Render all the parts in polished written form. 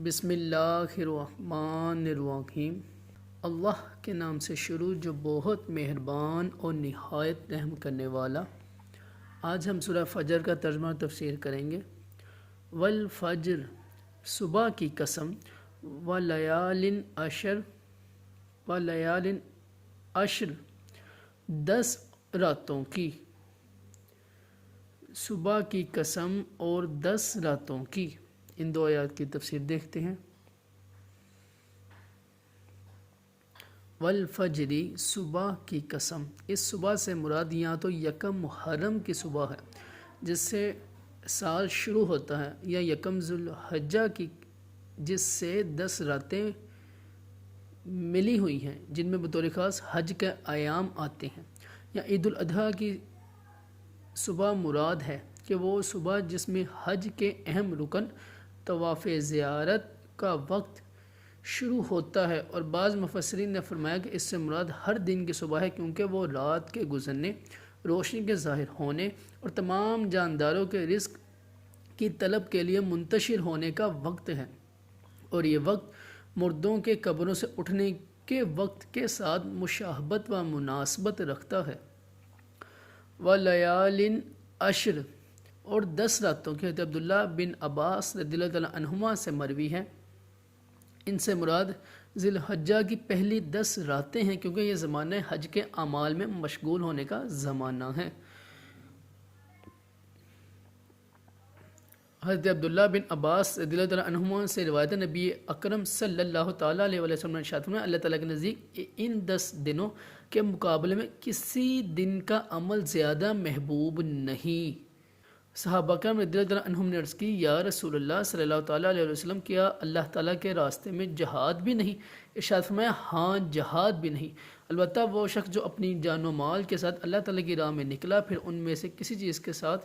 بسم اللہ الرحمن الرحیم۔ اللہ کے نام سے شروع جو بہت مہربان اور نہایت رحم کرنے والا۔ آج ہم سورہ فجر کا ترجمہ و تفسیر کریں گے۔ والفجر، صبح کی قسم، ولیال عشر، 10 راتوں کی، صبح کی قسم اور 10 راتوں کی۔ ان دو آیات کی تفسیر دیکھتے ہیں۔ والفجری، صبح کی قسم، اس صبح سے مراد یہاں تو یکم محرم کی صبح ہے جس سے سال شروع ہوتا ہے، یا یکم ذوالحجہ کی جس سے 10 راتیں ملی ہوئی ہیں جن میں بطور خاص حج کے ایام آتے ہیں، یا عید الاضحیٰ کی صبح مراد ہے کہ وہ صبح جس میں حج کے اہم رکن طواف زیارت کا وقت شروع ہوتا ہے، اور بعض مفسرین نے فرمایا کہ اس سے مراد ہر دن کی صبح ہے کیونکہ وہ رات کے گزرنے، روشنی کے ظاہر ہونے اور تمام جانداروں کے رزق کی طلب کے لیے منتشر ہونے کا وقت ہے، اور یہ وقت مردوں کے قبروں سے اٹھنے کے وقت کے ساتھ مشابہت و مناسبت رکھتا ہے۔ ولیال عشر، اور 10 راتوں کے، حضرت عبداللہ بن عباس رضی اللہ تعالیٰ عنہما سے مروی ہے۔ ان سے مراد ذی الحجہ کی پہلی 10 راتیں ہیں کیونکہ یہ زمانہ حج کے اعمال میں مشغول ہونے کا زمانہ ہے۔ حضرت عبداللہ بن عباس رضی اللہ تعالیٰ عنہما سے روایت نبی اکرم صلی اللہ تعالیٰ علیہ وسلم نے ارشاد فرمایا، اللہ تعالیٰ کے نزدیک ان 10 دنوں کے مقابلے میں کسی دن کا عمل زیادہ محبوب نہیں۔ صحابہ کرام رضی اللہ تعالیٰ عنہم نے عرض کی، یا رسول اللہ صلی اللہ تعالیٰ علیہ وسلم، کیا اللہ تعالیٰ کے راستے میں جہاد بھی نہیں؟ ارشاد فرمایا، ہاں جہاد بھی نہیں، البتہ وہ شخص جو اپنی جان و مال کے ساتھ اللہ تعالیٰ کی راہ میں نکلا پھر ان میں سے کسی چیز کے ساتھ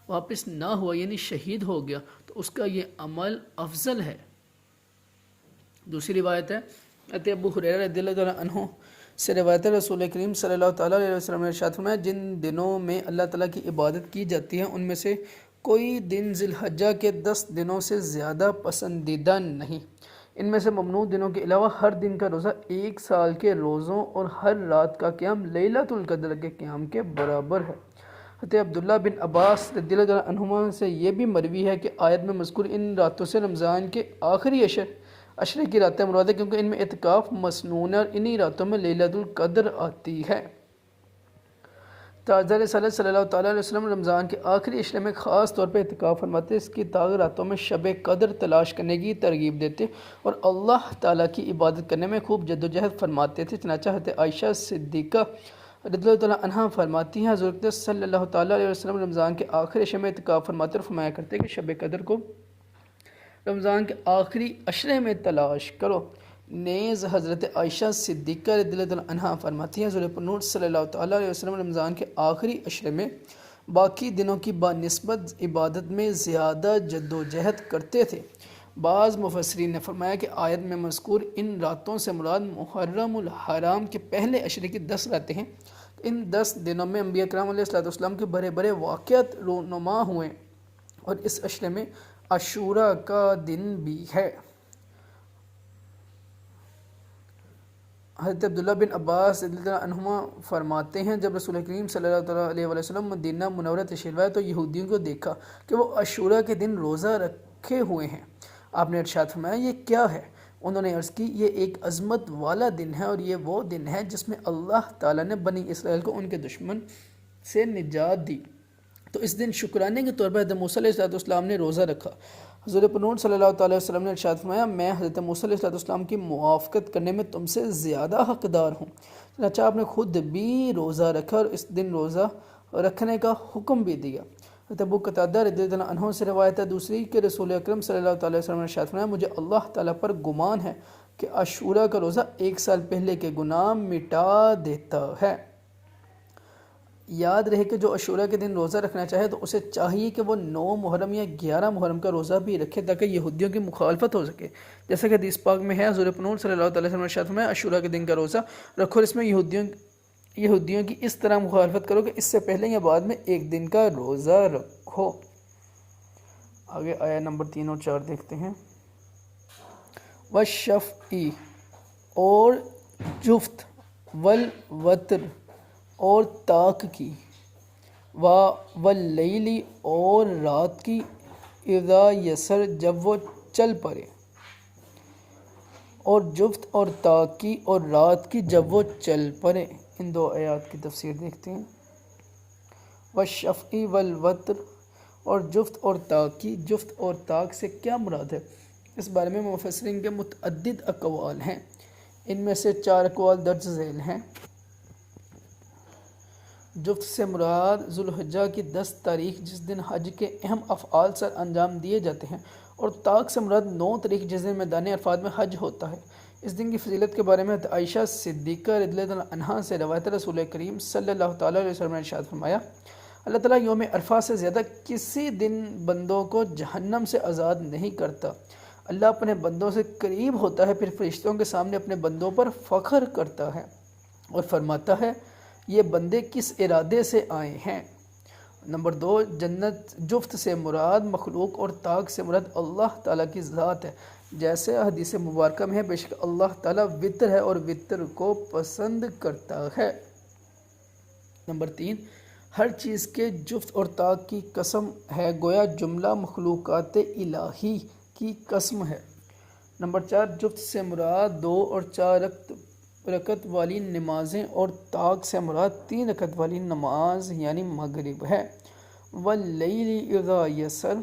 واپس نہ ہوا، یعنی شہید ہو گیا، تو اس کا یہ عمل افضل ہے۔ دوسری روایت ہے حضرت ابو ہریرہ رضی اللہ تعالیٰ عنہ سے روایت ہے، رسول کریم صلی اللہ تعالیٰ علیہ وسلم نے ارشاد فرمایا، جن دنوں میں اللہ تعالیٰ کی عبادت کی جاتی ہے ان میں سے کوئی دن ذی الحجہ کے 10 دنوں سے زیادہ پسندیدہ نہیں۔ ان میں سے ممنوع دنوں کے علاوہ ہر دن کا روزہ 1 سال کے روزوں اور ہر رات کا قیام لیلۃ القدر کے قیام کے برابر ہے۔ حضرت عبداللہ بن عباس رضی اللہ تعالیٰ عنہما سے یہ بھی مروی ہے کہ آیت میں مذکور ان راتوں سے رمضان کے آخری عشرے کی راتیں مراد ہے کیونکہ ان میں اعتکاف مسنون ہے اور انہی راتوں میں لیلۃ القدر آتی ہے۔ تاجدار رسالت صلی اللہ تعالیٰ علیہ وسلم رمضان کے آخری عشرے میں خاص طور پر اعتکاف فرماتے، اس کی تاغ راتوں میں شب قدر تلاش کرنے کی ترغیب دیتے اور اللہ تعالیٰ کی عبادت کرنے میں خوب جد و جہد فرماتے تھے۔ چنانچہ حضرت عائشہ صدیقہ رضی اللہ تعالیٰ عنہا فرماتی ہیں، حضور اقدس صلی اللہ تعالیٰ علیہ وسلم رمضان کے آخری عشرے میں اعتکاف فرماتے اور فرمایا کرتے کہ شب قدر کو رمضان کے آخری عشرے میں تلاش کرو۔ نیز حضرت عائشہ صدیقہ رضی اللہ تعالیٰ عنہا فرماتی ہیں، حضور پرنور صلی اللہ تعالیٰ علیہ وسلم رمضان کے آخری عشرے میں باقی دنوں کی بنسبت عبادت میں زیادہ جد و جہد کرتے تھے۔ بعض مفسرین نے فرمایا کہ آیت میں مذکور ان راتوں سے مراد محرم الحرام کے پہلے عشرے کی 10 راتیں ہیں۔ ان 10 دنوں میں انبیاء کرام علیہ السلام کے بڑے بڑے واقعات رونما ہوئے اور اس عشرے میں عاشوراء کا دن بھی ہے۔ حضرت عبداللہ بن عباس رضی اللہ عنہما فرماتے ہیں، جب رسول کریم صلی اللہ تعالیٰ علیہ وسلم مدینہ منورہ تشریف لائے تو یہودیوں کو دیکھا کہ وہ عاشوراء کے دن روزہ رکھے ہوئے ہیں۔ آپ نے ارشاد فرمایا، یہ کیا ہے؟ انہوں نے عرض کی، یہ ایک عظمت والا دن ہے اور یہ وہ دن ہے جس میں اللہ تعالیٰ نے بنی اسرائیل کو ان کے دشمن سے نجات دی، تو اس دن شکرانے کے طور پر حضرت موسیٰ علیہ السلام نے روزہ رکھا۔ حضور پرنور صلی اللہ تعالیٰ علیہ وسلم نے ارشاد فرمایا، میں حضرت موسیٰ علیہ السلام کی موافقت کرنے میں تم سے زیادہ حقدار ہوں۔ چنانچہ آپ نے خود بھی روزہ رکھا اور اس دن روزہ رکھنے کا حکم بھی دیا۔ حضرت ابو قتادہ رضی اللہ عنہ سے روایت ہے دوسری کہ رسول اکرم صلی اللہ تعالیٰ علیہ وسلم نے ارشاد فرمایا، مجھے اللہ تعالیٰ پر گمان ہے کہ عاشوراء کا روزہ 1 سال پہلے کے گناہ مٹا دیتا ہے۔ یاد رہے کہ جو عاشوراء کے دن روزہ رکھنا چاہے تو اسے چاہیے کہ وہ 9 محرم یا 11 محرم کا روزہ بھی رکھے تاکہ یہودیوں کی مخالفت ہو سکے، جیسا کہ حدیث پاک میں ہے، حضور پرنور صلی اللہ تعالیٰ علیہ وسلم نے عاشوراء کے دن کا روزہ رکھو اور اس میں یہودیوں کی اس طرح مخالفت کرو کہ اس سے پہلے یا بعد میں 1 دن کا روزہ رکھو۔ آگے آیت نمبر 3 اور 4 دیکھتے ہیں۔ والشفع اور جفت، والوتر اور طاق کی، واللیل اور رات کی، اذا یسر جب وہ چل پڑے، اور جفت اور طاق کی اور رات کی جب وہ چل پڑے۔ ان دو آیات کی تفسیر دیکھتے ہیں۔ والشفع والوتر اور جفت اور طاق کی، جفت اور طاق سے کیا مراد ہے؟ اس بارے میں مفسرین کے متعدد اقوال ہیں، ان میں سے 4 اقوال درج ذیل ہیں۔ جفت سے مراد ذوالحجہ کی 10 تاریخ جس دن حج کے اہم افعال سر انجام دیے جاتے ہیں، اور طاق سے مراد 9 تاریخ جس دن میدان عرفات میں حج ہوتا ہے۔ اس دن کی فضیلت کے بارے میں عائشہ صدیقہ رضی اللہ عنہا سے روایت رسول کریم صلی اللہ تعالیٰ علیہ وسلم نے ارشاد فرمایا، اللہ تعالیٰ یوم عرفہ سے زیادہ کسی دن بندوں کو جہنم سے آزاد نہیں کرتا۔ اللہ اپنے بندوں سے قریب ہوتا ہے، پھر فرشتوں کے سامنے اپنے بندوں پر فخر کرتا ہے اور فرماتا ہے یہ بندے کس ارادے سے آئے ہیں۔ نمبر 2، جنت جفت سے مراد مخلوق اور طاق سے مراد اللہ تعالیٰ کی ذات ہے، جیسے حدیث مبارکہ میں ہے، بے شک اللہ تعالیٰ وطر ہے اور وطر کو پسند کرتا ہے۔ نمبر 3، ہر چیز کے جفت اور طاق کی قسم ہے، گویا جملہ مخلوقات الہی کی قسم ہے۔ نمبر 4، جفت سے مراد 2 اور 4 رکعت والی نمازیں اور طاق سے مراد 3 رکعت والی نماز یعنی مغرب ہے۔ واللیل اذا یسر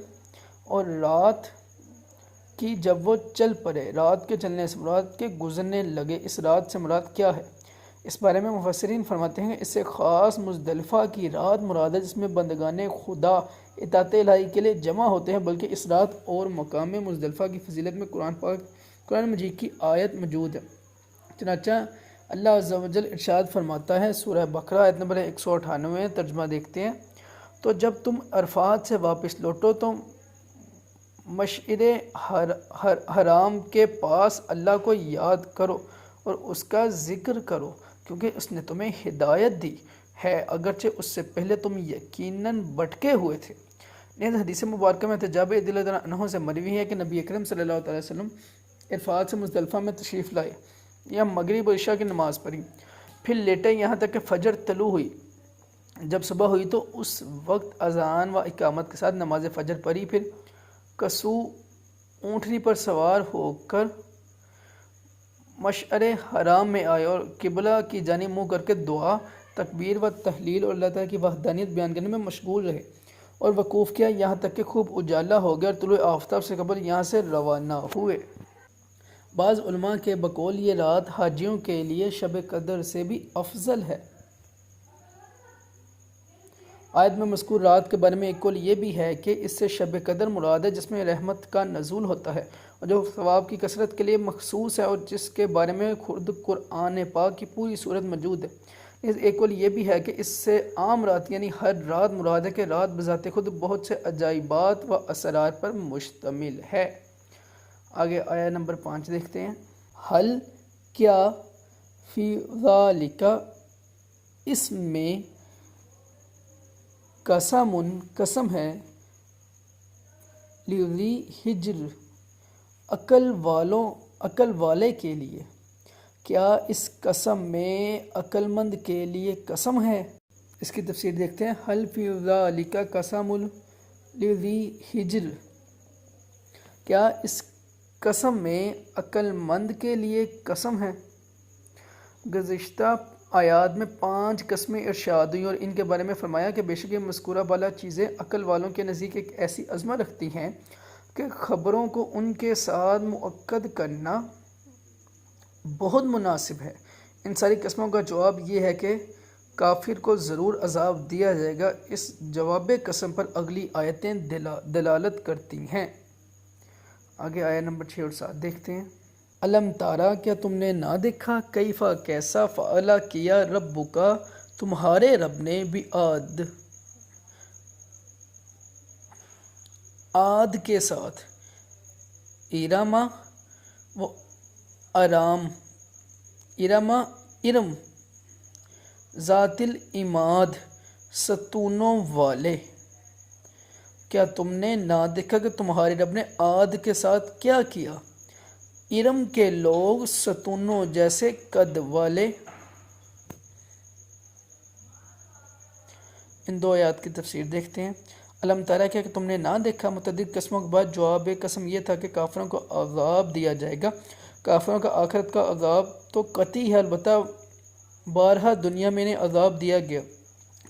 اور رات کی جب وہ چل پڑے، رات کے چلنے سے مراد کے گزرنے لگے، اس رات سے مراد کیا ہے؟ اس بارے میں مفسرین فرماتے ہیں اس سے خاص مزدلفہ کی رات مراد ہے، جس میں بندگان خدا اطاعت الہی کے لیے جمع ہوتے ہیں، بلکہ اس رات اور مقام مزدلفہ کی فضیلت میں قرآن مجید کی آیت موجود ہے۔ چنانچہ اللہ عز و جل ارشاد فرماتا ہے، سورہ بقرہ آیت نمبر 198، ترجمہ دیکھتے ہیں، تو جب تم عرفات سے واپس لوٹو تو مشعر حرام کے پاس اللہ کو یاد کرو اور اس کا ذکر کرو، کیونکہ اس نے تمہیں ہدایت دی ہے، اگرچہ اس سے پہلے تم یقیناً بھٹکے ہوئے تھے۔ نیز حدیث مبارکہ میں جابر رضی اللہ عنہ سے مروی ہے کہ نبی اکرم صلی اللہ علیہ وسلم عرفات سے مزدلفہ میں تشریف لائے، یا مغرب و عشاء کی نماز پڑھی، پھر لیٹے یہاں تک کہ فجر طلوع ہوئی۔ جب صبح ہوئی تو اس وقت اذان و اقامت کے ساتھ نماز فجر پڑھی، پھر کسو اونٹنی پر سوار ہو کر مشعر حرام میں آئے اور قبلہ کی جانب منہ کر کے دعا، تکبیر و تحلیل اور اللہ تعالیٰ کی وحدانیت بیان کرنے میں مشغول رہے اور وقوف کیا یہاں تک کہ خوب اجالا ہو گیا اور طلوع آفتاب سے قبل یہاں سے روانہ ہوئے۔ بعض علماء کے بقول یہ رات حاجیوں کے لیے شب قدر سے بھی افضل ہے۔ آیت میں مذکور رات کے بارے میں ایک قول یہ بھی ہے کہ اس سے شب قدر مراد ہے جس میں رحمت کا نزول ہوتا ہے اور جو ثواب کی کثرت کے لیے مخصوص ہے اور جس کے بارے میں خود قرآن پاک کی پوری صورت موجود ہے۔ ایک قول یہ بھی ہے کہ اس سے عام رات یعنی ہر رات مراد ہے کہ رات بذات خود بہت سے عجائبات و اسرار پر مشتمل ہے۔ آگے آیہ نمبر 5 دیکھتے ہیں، حل کیا فی ذالک، اس میں قسم ہے، لذی حجر، عقل والے کے لیے، کیا اس قسم میں عقل مند کے لیے قسم ہے؟ اس کی تفسیر دیکھتے ہیں، حل فی ذالک قسم لذی حجر، کیا اس قسم میں عقل مند کے لیے قسم ہے۔ گزشتہ آیات میں 5 قسمیں ارشاد ہوئیں اور ان کے بارے میں فرمایا کہ بے شک یہ مذکورہ بالا چیزیں عقل والوں کے نزدیک ایک ایسی عظمت رکھتی ہیں کہ خبروں کو ان کے ساتھ مؤکد کرنا بہت مناسب ہے۔ ان ساری قسموں کا جواب یہ ہے کہ کافر کو ضرور عذاب دیا جائے گا۔ اس جواب قسم پر اگلی آیتیں دلالت کرتی ہیں۔ آگے آیت نمبر 6 اور 7 دیکھتے ہیں، الم تارا، کیا تم نے نہ دیکھا، کیفا کیسا، فعلا کیا، ربک تمہارے رب نے، بعاد عاد کے ساتھ، ارم و ارام، ارم ذات العماد، ستونوں والے۔ کیا تم نے نہ دیکھا کہ تمہارے رب نے عاد کے ساتھ کیا کیا؟ ارم کے لوگ ستونوں جیسے قد والے. ان دو آیات کی تفسیر دیکھتے ہیں. علم ترى کیا کہ تم نے نہ دیکھا. متعدد قسموں کے بعد جواب قسم یہ تھا کہ کافروں کو عذاب دیا جائے گا. کافروں کا آخرت کا عذاب تو قطعی ہے، البتہ بارہا دنیا میں انہیں عذاب دیا گیا.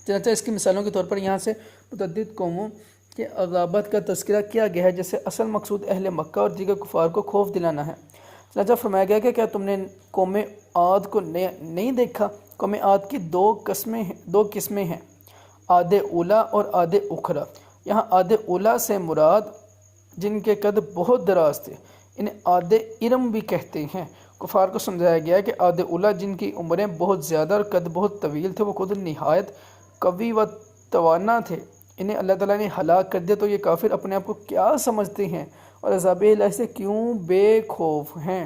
چنانچہ اس کی مثالوں کے طور پر یہاں سے متعدد قوموں کے عذابات کا تذکرہ کیا گیا ہے، جیسے اصل مقصود اہل مکہ اور دیگر کفار کو خوف دلانا ہے. چنانچہ فرمایا گیا کہ کیا تم نے قوم عاد کو نہیں دیکھا. قوم عاد کی دو قسمیں ہیں، عاد اولا اور عاد اخری. یہاں عاد اولا سے مراد جن کے قد بہت دراز تھے، انہیں عاد ارم بھی کہتے ہیں. کفار کو سمجھایا گیا کہ عاد اولا جن کی عمریں بہت زیادہ اور قد بہت طویل تھے، وہ خود نہایت قوی و توانا تھے، انہیں اللہ تعالیٰ نے ہلاک کر دیا. تو یہ کافر اپنے آپ کو کیا سمجھتے ہیں اور عذاب الہی سے کیوں بے خوف ہیں؟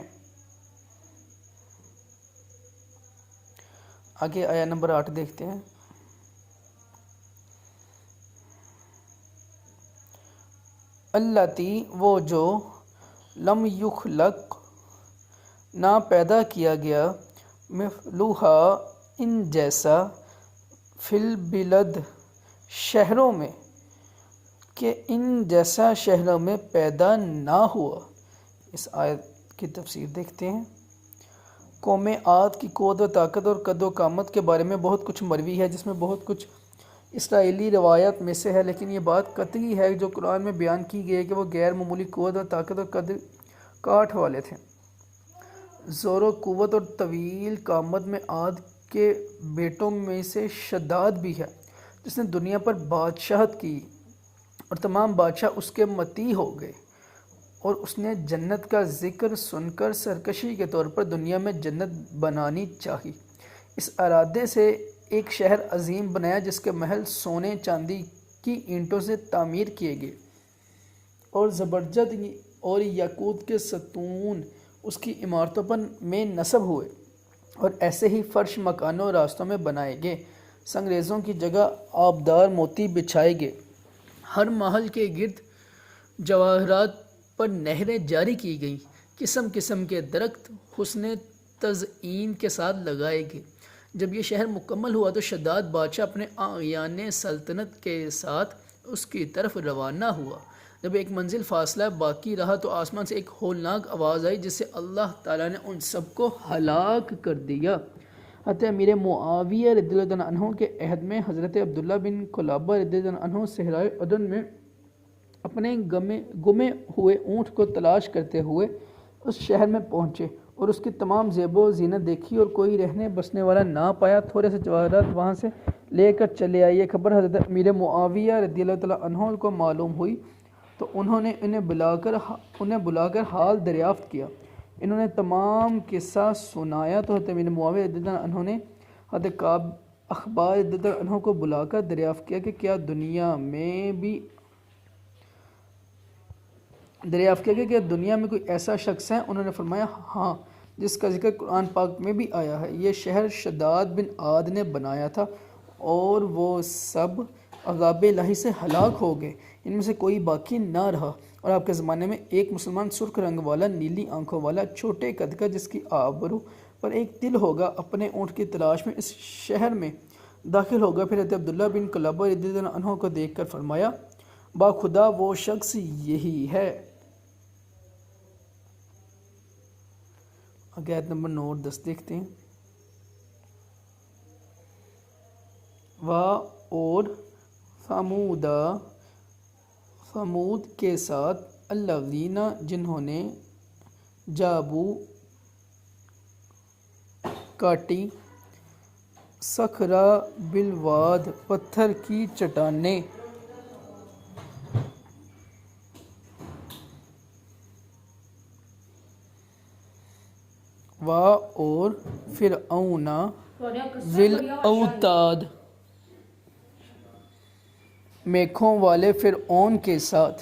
آگے آیا نمبر 8 دیکھتے ہیں. اللاتی وہ جو لم یخلق نہ پیدا کیا گیا، مثلھا ان جیسا، فی البلد شہروں میں، کہ ان جیسا شہروں میں پیدا نہ ہوا. اس آیت کی تفسیر دیکھتے ہیں. قوم عاد کی قوت و طاقت اور قد و قامت کے بارے میں بہت کچھ مروی ہے، جس میں بہت کچھ اسرائیلی روایات میں سے ہے، لیکن یہ بات قطعی ہے جو قرآن میں بیان کی گئی ہے کہ وہ غیر معمولی قوت و طاقت اور قد کاٹ والے تھے. زور و قوت اور طویل قامت میں عاد کے بیٹوں میں سے شداد بھی ہے، جس نے دنیا پر بادشاہت کی اور تمام بادشاہ اس کے مطیع ہو گئے، اور اس نے جنت کا ذکر سن کر سرکشی کے طور پر دنیا میں جنت بنانی چاہی. اس ارادے سے ایک شہر عظیم بنایا جس کے محل سونے چاندی کی اینٹوں سے تعمیر کیے گئے اور زبرجد اور یاقوت کے ستون اس کی عمارتوں پر میں نصب ہوئے، اور ایسے ہی فرش مکانوں اور راستوں میں بنائے گئے. سنگریزوں کی جگہ آبدار موتی بچھائے گئے. ہر محل کے گرد جواہرات پر نہریں جاری کی گئیں. قسم قسم کے درخت حسن تزئین کے ساتھ لگائے گئے. جب یہ شہر مکمل ہوا تو شداد بادشاہ اپنے اعیان سلطنت کے ساتھ اس کی طرف روانہ ہوا. جب ایک منزل فاصلہ باقی رہا تو آسمان سے ایک ہولناک آواز آئی، جس سے اللہ تعالیٰ نے ان سب کو ہلاک کر دیا. حضرت امیر معاویہ رضی اللہ عنہ عنہ کے عہد میں حضرت عبداللہ بن قلابہ رضی اللہ عنہ عنہ صحرائے عدن میں اپنے گمے ہوئے اونٹ کو تلاش کرتے ہوئے اس شہر میں پہنچے اور اس کی تمام زیب و زینت دیکھی اور کوئی رہنے بسنے والا نہ پایا. تھوڑے سے جواہرات وہاں سے لے کر چلے آئے. یہ خبر حضرت امیر معاویہ رضی اللہ تعالیٰ عنہ کو معلوم ہوئی تو انہوں نے انہیں بلا کر حال دریافت کیا. انہوں نے تمام قصہ سنایا تو حضرت امیر معاویہ رضی اللہ عنہ نے حضرت کعب اخبار رضی اللہ عنہ کو بلا کر دریافت کیا کہ کیا دنیا میں کوئی ایسا شخص ہے؟ انہوں نے فرمایا ہاں، جس کا ذکر قرآن پاک میں بھی آیا ہے. یہ شہر شداد بن عاد نے بنایا تھا اور وہ سب عذاب الہی سے ہلاک ہو گئے، ان میں سے کوئی باقی نہ رہا. اور آپ کے زمانے میں ایک مسلمان سرخ رنگ والا، نیلی آنکھوں والا، چھوٹے قد کا، جس کی آبرو پر ایک تل ہوگا، اپنے اونٹ کی تلاش میں اس شہر میں داخل ہوگا. پھر حضرت عبداللہ بن قلابہ رضی اللہ عنہ کو دیکھ کر فرمایا باخدا وہ شخص یہی ہے. آیت نمبر 9 اور 10 دیکھتے ہیں. اور ثمود کے ساتھ الذین جنہوں نے جابو کاٹی صخرہ بالواد پتھر کی چٹانیں اور فرعون ذی الاوتاد میخوں والے فرعون کے ساتھ،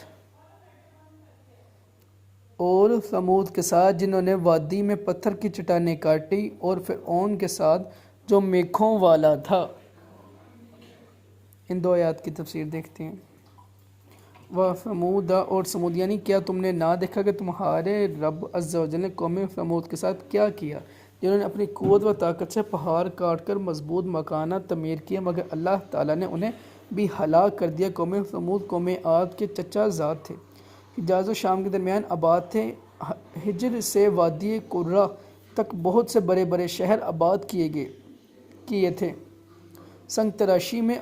اور ثمود کے ساتھ جنہوں نے وادی میں پتھر کی چٹانیں کاٹی، اور فرعون کے ساتھ جو میخوں والا تھا. ان دو آیات کی تفسیر دیکھتے ہیں. و ثمود اور سمود، یعنی کیا تم نے نہ دیکھا کہ تمہارے رب عز و جل نے قوم ثمود کے ساتھ کیا کیا، جنہوں نے اپنی قوت و طاقت سے پہاڑ کاٹ کر مضبوط مکانات تعمیر کیے، مگر اللہ تعالیٰ نے انہیں بھی ہلاک کر دیا۔ قوم ثمود قوم عاد کے چچا زاد تھے، حجاز و شام کے درمیان آباد تھے۔ ہجر سے وادی قرہ تک بہت سے بڑے بڑے شہر آباد کیے تھے، سنگ تراشی میں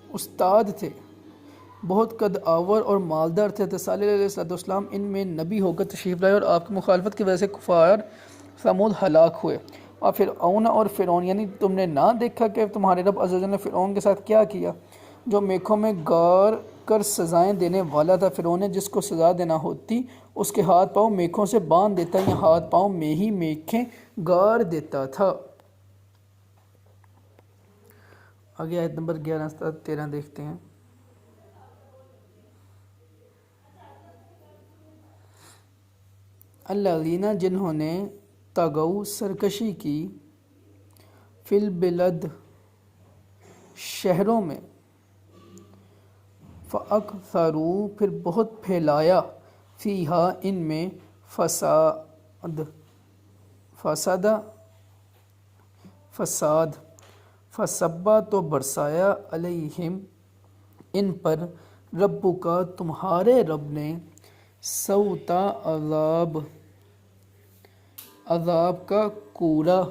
استاد تھے، بہت قد آور اور مالدار تھے۔ صالح علیہ السلام ان میں نبی ہو کر تشریف لائے اور آپ کی مخالفت کی وجہ سے کفار ثمود ہلاک ہوئے۔ اور فرعون اور فرعون، یعنی تم نے نہ دیکھا کہ تمہارے رب عز و جل نے فرعون کے ساتھ کیا کیا، جو میخوں میں گار کر سزائیں دینے والا تھا۔ فرعون نے جس کو سزا دینا ہوتی اس کے ہاتھ پاؤں میخوں سے باندھ دیتا یا ہاتھ پاؤں میں ہی میخیں گار دیتا تھا۔ آگے آیت نمبر 11 سے 13 دیکھتے ہیں۔ الذین، جنہوں نے طغوا سرکشی کی، فی البلد شہروں میں، فاکثروا پھر بہت پھیلایا، فیہا ان میں، فساد، فصبا تو برسایا، علیہم ان پر، ربک تمہارے رب نے، سوط عذاب کا کوڑا،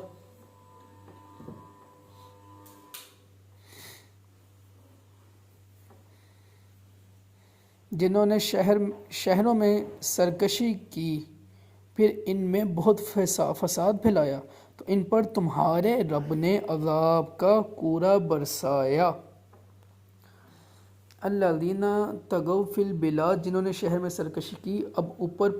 جنہوں نے شہروں میں سرکشی کی، پھر ان میں بہت فساد پھیلایا، تو ان پر تمہارے رب نے عذاب کا کوڑا برسایا۔ الذین طغوا فی البلاد، جنہوں نے شہر میں سرکشی کی۔ اب اوپر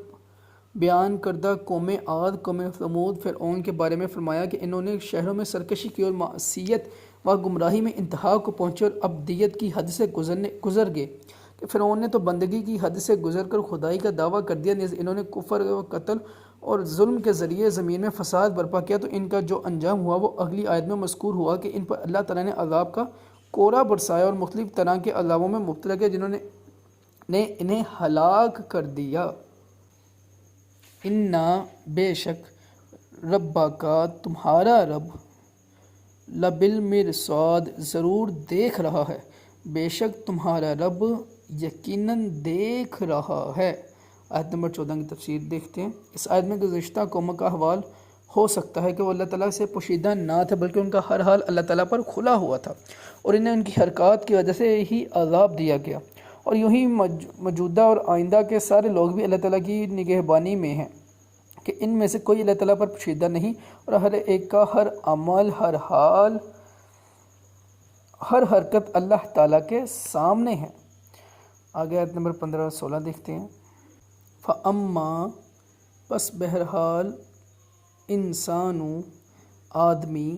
بیان کردہ قوم عاد، قوم ثمود، فرعون کے بارے میں فرمایا کہ انہوں نے شہروں میں سرکشی کی اور معصیت و گمراہی میں انتہا کو پہنچے اور ابدیت کی حد سے گزر گئے، کہ فرعون نے تو بندگی کی حد سے گزر کر خدائی کا دعویٰ کر دیا، نیز انہوں نے کفر و قتل اور ظلم کے ذریعے زمین میں فساد برپا کیا، تو ان کا جو انجام ہوا وہ اگلی آیت میں مذکور ہوا کہ ان پر اللہ تعالیٰ نے عذاب کا کوڑا برسایا اور مختلف طرح کے عذابوں میں مبتلا کیا، جنہوں نے انہیں ہلاک کر دیا۔ انا بے شک، ربک تمہارا رب، لبالمرصاد ضرور دیکھ رہا ہے، بے شک تمہارا رب یقیناً دیکھ رہا ہے۔ آیت نمبر 14 کی تفسیر دیکھتے ہیں۔ اس آیت میں گزشتہ قوموں کا حوال ہو سکتا ہے کہ وہ اللہ تعالیٰ سے پوشیدہ نہ تھے، بلکہ ان کا ہر حال اللہ تعالیٰ پر کھلا ہوا تھا، اور انہیں ان کی حرکات کی وجہ سے ہی عذاب دیا گیا، اور یوں ہی موجودہ اور آئندہ کے سارے لوگ بھی اللہ تعالیٰ کی نگہبانی میں ہیں، کہ ان میں سے کوئی اللہ تعالیٰ پر پوشیدہ نہیں، اور ہر ایک کا ہر عمل، ہر حال، ہر حرکت اللہ تعالیٰ کے سامنے ہے۔ آگے آیت نمبر 15 اور 16 دیکھتے ہیں۔ فَأَمَّا پس بہرحال، انسان آدمی،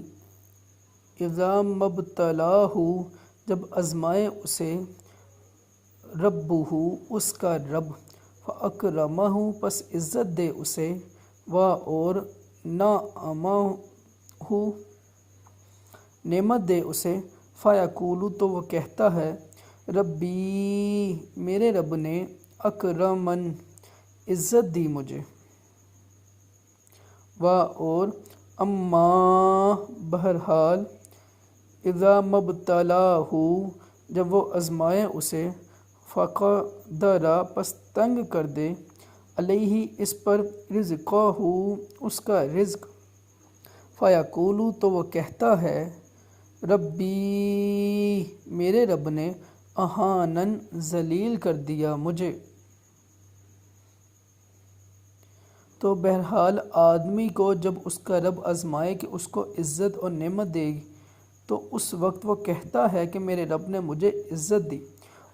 اذا مبتلاہ جب آزمائے اسے، ربہ اس کا رب، فاکرمہ پس عزت دے اسے، اور نعمہ نعمت دے اسے، فیقول تو وہ کہتا ہے، ربی میرے رب نے، اکرمن عزت دی مجھے، اور اما بہرحال، اذا مبتلاہ جب وہ آزمائے اسے، فقدر پس تنگ کر دے، علیہ اس پر، رزقہ اس کا رزق، فیقول تو وہ کہتا ہے، ربی میرے رب نے، اہانن ذلیل کر دیا مجھے۔ تو بہرحال آدمی کو جب اس کا رب آزمائے کہ اس کو عزت اور نعمت دے، تو اس وقت وہ کہتا ہے کہ میرے رب نے مجھے عزت دی،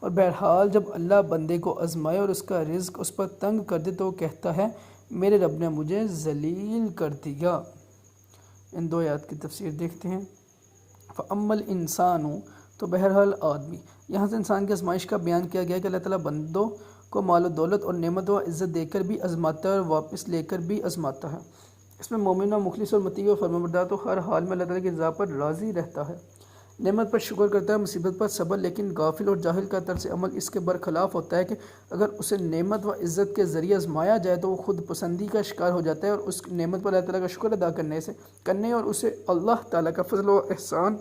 اور بہرحال جب اللہ بندے کو آزمائے اور اس کا رزق اس پر تنگ کر دے تو وہ کہتا ہے میرے رب نے مجھے ذلیل کر دیا۔ ان دو آیات کی تفسیر دیکھتے ہیں۔ فَأَمَّا الْإِنسَانُ تو بہرحال آدمی، یہاں سے انسان کی آزمائش کا بیان کیا گیا کہ اللہ تعالیٰ بندوں کو مال و دولت اور نعمت و عزت دے کر بھی آزماتا ہے اور واپس لے کر بھی آزماتا ہے۔ اس میں مومن و مخلص اور مطیع و فرمانبردار تو ہر حال میں اللہ تعالیٰ کی رضا پر راضی رہتا ہے، نعمت پر شکر کرتا ہے، مصیبت پر صبر، لیکن غافل اور جاہل کا طرز عمل اس کے برخلاف ہوتا ہے کہ اگر اسے نعمت و عزت کے ذریعے آزمایا جائے تو وہ خود پسندی کا شکار ہو جاتا ہے، اور اس نعمت پر اللہ تعالیٰ کا شکر ادا کرنے اور اسے اللہ تعالیٰ کا فضل و احسان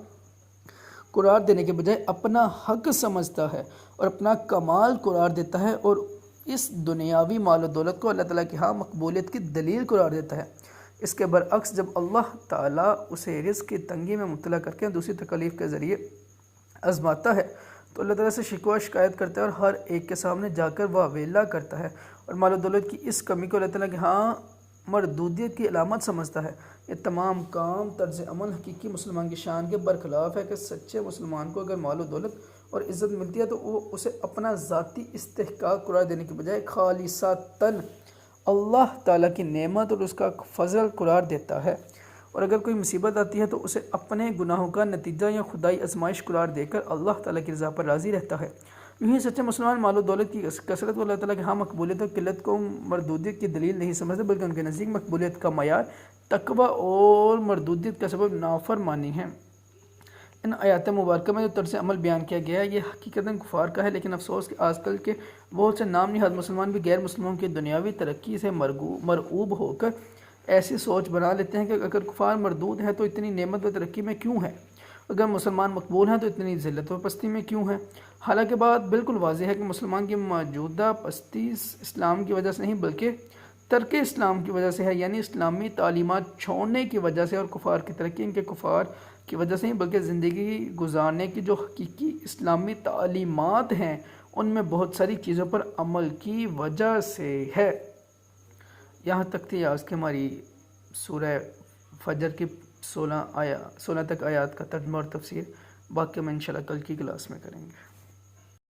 قرار دینے کے بجائے اپنا حق سمجھتا ہے اور اپنا کمال قرار دیتا ہے، اور اس دنیاوی مال و دولت کو اللہ تعالیٰ کے ہاں مقبولیت کی دلیل قرار دیتا ہے۔ اس کے برعکس جب اللہ تعالیٰ اسے رزق کی تنگی میں مبتلا کر کے دوسری تکلیف کے ذریعے آزماتا ہے تو اللہ تعالیٰ سے شکوہ شکایت کرتا ہے اور ہر ایک کے سامنے جا کر واویلا کرتا ہے، اور مال و دولت کی اس کمی کو اللہ تعالیٰ کے ہاں مردودیت کی علامت سمجھتا ہے۔ یہ تمام کام طرز عمل حقیقی مسلمان کی شان کے برخلاف ہے کہ سچے مسلمان کو اگر مال و دولت اور عزت ملتی ہے تو وہ اسے اپنا ذاتی استحقاق قرار دینے کے بجائے خالصتاً اللہ تعالیٰ کی نعمت اور اس کا فضل قرار دیتا ہے، اور اگر کوئی مصیبت آتی ہے تو اسے اپنے گناہوں کا نتیجہ یا خدائی آزمائش قرار دے کر اللہ تعالیٰ کی رضا پر راضی رہتا ہے۔ یوں ہی سچے مسلمان مال و دولت کی کثرت و اللہ تعالیٰ کے ہاں مقبولیت اور قلت کو مردودیت کی دلیل نہیں سمجھتے، بلکہ ان کے نزدیک مقبولیت کا معیار تقویٰ اور مردودیت کا سبب نافرمانی ہے۔ ان آیات مبارکہ میں جو طرز عمل بیان کیا گیا ہے یہ حقیقتاً کفار کا ہے، لیکن افسوس کہ آج کل کے بہت سے نام نہاد مسلمان بھی غیر مسلموں کی دنیاوی ترقی سے مرعوب ہو کر ایسی سوچ بنا لیتے ہیں کہ اگر کفار مردود ہے تو اتنی نعمت و ترقی میں کیوں ہے، اگر مسلمان مقبول ہیں تو اتنی ذلت و پستی میں کیوں ہے؟ حالانکہ بات بالکل واضح ہے کہ مسلمان کی موجودہ پستی اسلام کی وجہ سے نہیں بلکہ ترک اسلام کی وجہ سے ہے، یعنی اسلامی تعلیمات چھوڑنے کی وجہ سے، اور کفار کی ترقی ان کے کفار کی وجہ سے نہیں بلکہ زندگی گزارنے کی جو حقیقی اسلامی تعلیمات ہیں ان میں بہت ساری چیزوں پر عمل کی وجہ سے ہے۔ یہاں تک تھی آج کی ہماری سورہ فجر کی 16 تک آیات کا ترجمہ اور تفسیر، باقی ہم انشاءاللہ کل کی کلاس میں کریں گے۔